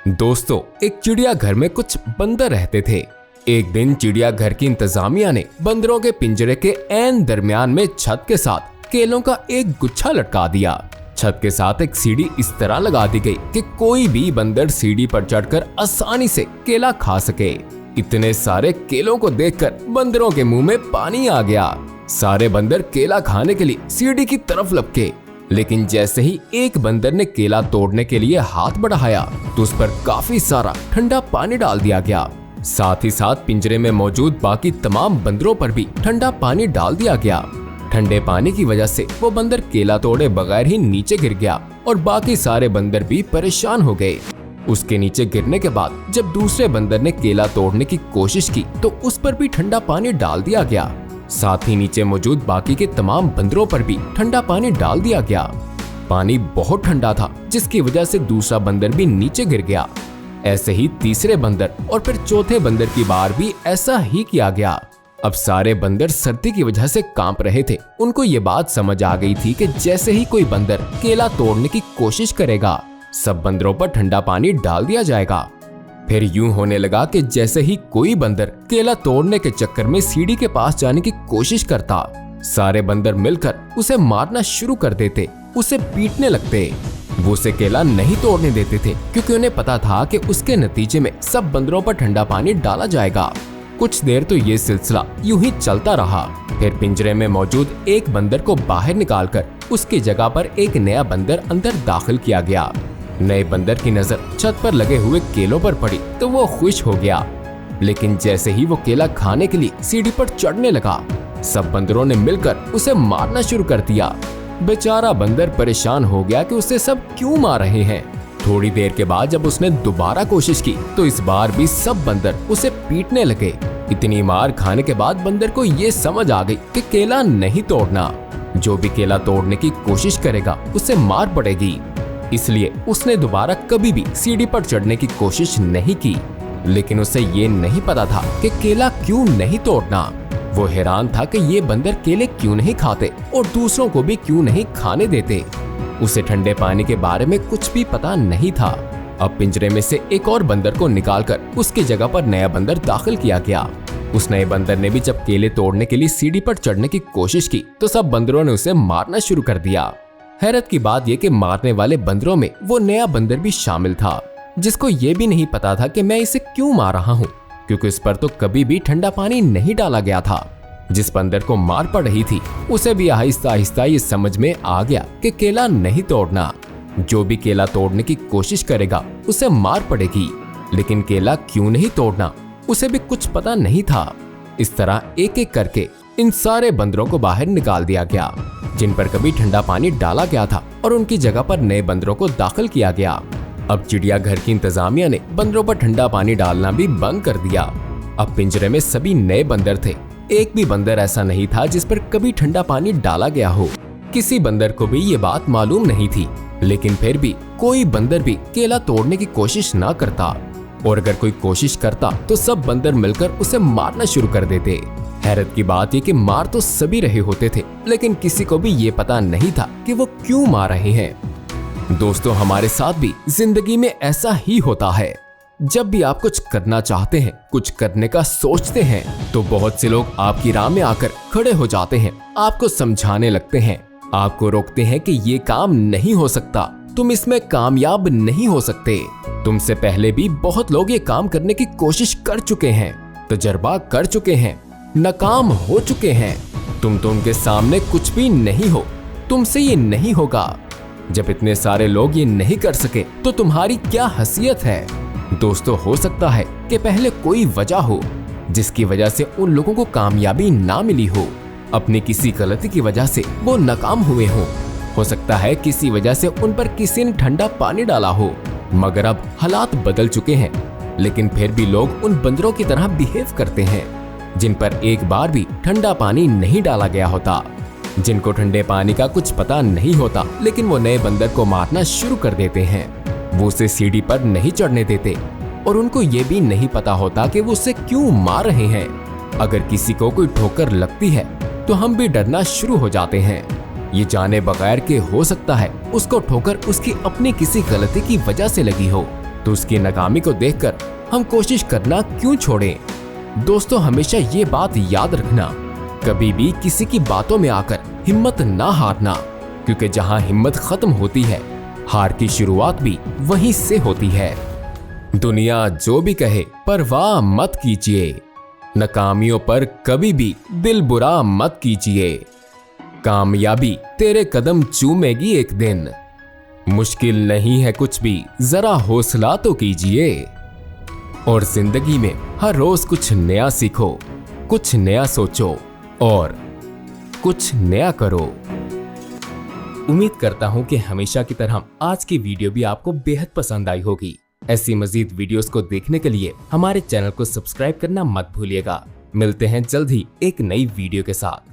दोस्तों, एक चिड़ियाघर में कुछ बंदर रहते थे। एक दिन चिड़ियाघर की इंतजामिया ने बंदरों के पिंजरे के ऐन दरमियान में छत के साथ केलों का एक गुच्छा लटका दिया। छत के साथ एक सीढ़ी इस तरह लगा दी गई कि कोई भी बंदर सीढ़ी पर चढ़कर आसानी से केला खा सके। इतने सारे केलों को देखकर बंदरों के मुंह में पानी आ गया। सारे बंदर केला खाने के लिए सीढ़ी की तरफ लपके, लेकिन जैसे ही एक बंदर ने केला तोड़ने के लिए हाथ बढ़ाया तो उस पर काफी सारा ठंडा पानी डाल दिया गया। साथ ही साथ पिंजरे में मौजूद बाकी तमाम बंदरों पर भी ठंडा पानी डाल दिया गया। ठंडे पानी की वजह से वो बंदर केला तोड़े बगैर ही नीचे गिर गया और बाकी सारे बंदर भी परेशान हो गए। उसके नीचे गिरने के बाद जब दूसरे बंदर ने केला तोड़ने की कोशिश की तो उस पर भी ठंडा पानी डाल दिया गया। साथ ही नीचे मौजूद बाकी के तमाम बंदरों पर भी ठंडा पानी डाल दिया गया। पानी बहुत ठंडा था, जिसकी वजह से दूसरा बंदर भी नीचे गिर गया। ऐसे ही तीसरे बंदर और फिर चौथे बंदर की बार भी ऐसा ही किया गया। अब सारे बंदर सर्दी की वजह से कांप रहे थे। उनको ये बात समझ आ गई थी कि जैसे ही कोई बंदर केला तोड़ने की कोशिश करेगा, सब बंदरों पर ठंडा पानी डाल दिया जाएगा। फिर यूं होने लगा कि जैसे ही कोई बंदर केला तोड़ने के चक्कर में सीढ़ी के पास जाने की कोशिश करता, सारे बंदर मिलकर उसे मारना शुरू कर देते, उसे पीटने लगते। वो उसे केला नहीं तोड़ने देते थे क्योंकि उन्हें पता था कि उसके नतीजे में सब बंदरों पर ठंडा पानी डाला जाएगा। कुछ देर तो ये सिलसिला यूं ही चलता रहा। फिर पिंजरे में मौजूद एक बंदर को बाहर निकालकर उसकी जगह पर एक नया बंदर अंदर दाखिल किया गया। नए बंदर की नजर छत पर लगे हुए केलों पर पड़ी तो वो खुश हो गया, लेकिन जैसे ही वो केला खाने के लिए सीढ़ी पर चढ़ने लगा, सब बंदरों ने मिलकर उसे मारना शुरू कर दिया। बेचारा बंदर परेशान हो गया कि उसे सब क्यों मार रहे हैं। थोड़ी देर के बाद जब उसने दोबारा कोशिश की तो इस बार भी सब बंदर उसे पीटने लगे। इतनी मार खाने के बाद बंदर को ये समझ आ गई कि केला नहीं तोड़ना, जो भी केला तोड़ने की कोशिश करेगा उसे मार पड़ेगी। इसलिए उसने दोबारा कभी भी सीढ़ी पर चढ़ने की कोशिश नहीं की। लेकिन उसे ये नहीं पता था कि केला क्यों नहीं तोड़ना। वो हैरान था कि ये बंदर केले क्यों नहीं खाते और दूसरों को भी क्यों नहीं खाने देते। उसे ठंडे पानी के बारे में कुछ भी पता नहीं था। अब पिंजरे में से एक और बंदर को निकालकर उसकी जगह पर नया बंदर दाखिल किया गया। उस नए बंदर ने भी जब केले तोड़ने के लिए सीढ़ी पर चढ़ने की कोशिश की तो सब बंदरों ने उसे मारना शुरू कर दिया। हैरत की बात यह कि मारने वाले बंदरों में वो नया बंदर भी शामिल था, जिसको ये भी नहीं पता था कि मैं इसे क्यों मार रहा हूँ, क्योंकि इस पर तो कभी भी ठंडा पानी नहीं डाला गया था। जिस बंदर को मार पड़ रही थी उसे भी आहिस्ता आहिस्ता ये समझ में आ गया कि केला नहीं तोड़ना, जो भी केला तोड़ने की कोशिश करेगा उसे मार पड़ेगी। लेकिन केला क्यों नहीं तोड़ना, उसे भी कुछ पता नहीं था। इस तरह एक एक करके इन सारे बंदरों को बाहर निकाल दिया गया जिन पर कभी ठंडा पानी डाला गया था, और उनकी जगह पर नए बंदरों को दाखिल किया गया। अब चिड़ियाघर की इंतजामिया ने बंदरों पर ठंडा पानी डालना भी बंद कर दिया। अब पिंजरे में सभी नए बंदर थे। एक भी बंदर ऐसा नहीं था जिस पर कभी ठंडा पानी डाला गया हो। किसी बंदर को भी ये बात मालूम नहीं थी, लेकिन फिर भी कोई बंदर भी केला तोड़ने की कोशिश ना करता, और अगर कोई कोशिश करता तो सब बंदर मिलकर उसे मारना शुरू कर देते। हैरत की बात ये कि मार तो सभी रहे होते थे, लेकिन किसी को भी ये पता नहीं था कि वो क्यों मार रहे हैं। दोस्तों, हमारे साथ भी जिंदगी में ऐसा ही होता है। जब भी आप कुछ करना चाहते हैं, कुछ करने का सोचते हैं, तो बहुत से लोग आपकी राह में आकर खड़े हो जाते हैं, आपको समझाने लगते हैं, आपको रोकते हैं कि ये काम नहीं हो सकता, तुम इसमें कामयाब नहीं हो सकते। तुमसे पहले भी बहुत लोग ये काम करने की कोशिश कर चुके हैं, तजर्बा कर चुके हैं, नाकाम हो चुके हैं। तुम तो उनके सामने कुछ भी नहीं हो, तुमसे ये नहीं होगा। जब इतने सारे लोग ये नहीं कर सके तो तुम्हारी क्या हैसियत है। दोस्तों, हो सकता है कि पहले कोई वजह हो जिसकी वजह से उन लोगों को कामयाबी ना मिली हो। अपनी किसी गलती की वजह से वो नाकाम हुए हो सकता है किसी वजह से उन पर किसी ने ठंडा पानी डाला हो, मगर अब हालात बदल चुके हैं। लेकिन फिर भी लोग उन बंदरों की तरह बिहेव करते हैं जिन पर एक बार भी ठंडा पानी नहीं डाला गया होता, जिनको ठंडे पानी का कुछ पता नहीं होता, लेकिन वो नए बंदर को मारना शुरू कर देते हैं। वो उसे सीढ़ी पर नहीं चढ़ने देते और उनको ये भी नहीं पता होता कि वो उसे क्यों मार रहे हैं। अगर किसी को कोई ठोकर लगती है तो हम भी डरना शुरू हो जाते हैं। ये जाने बगैर के हो सकता है उसको ठोकर उसकी अपनी किसी गलती की वजह से लगी हो, तो उसकी नाकामी को देखकर हम कोशिश करना क्यों छोड़ें? दोस्तों, हमेशा ये बात याद रखना, कभी भी किसी की बातों में आकर हिम्मत ना हारना, क्योंकि जहां हिम्मत खत्म होती है, हार की शुरुआत भी वहीं से होती है। दुनिया जो भी कहे परवाह मत कीजिए, नाकामियों पर कभी भी दिल बुरा मत कीजिए। कामयाबी तेरे कदम चूमेगी एक दिन। मुश्किल नहीं है कुछ भी, जरा हौसला तो कीजिए। और जिंदगी में हर रोज कुछ नया सीखो, कुछ नया सोचो और कुछ नया करो। उम्मीद करता हूं कि हमेशा की तरह आज की वीडियो भी आपको बेहद पसंद आई होगी। ऐसी मजीद वीडियोस को देखने के लिए हमारे चैनल को सब्सक्राइब करना मत भूलिएगा। मिलते हैं जल्द ही एक नई वीडियो के साथ।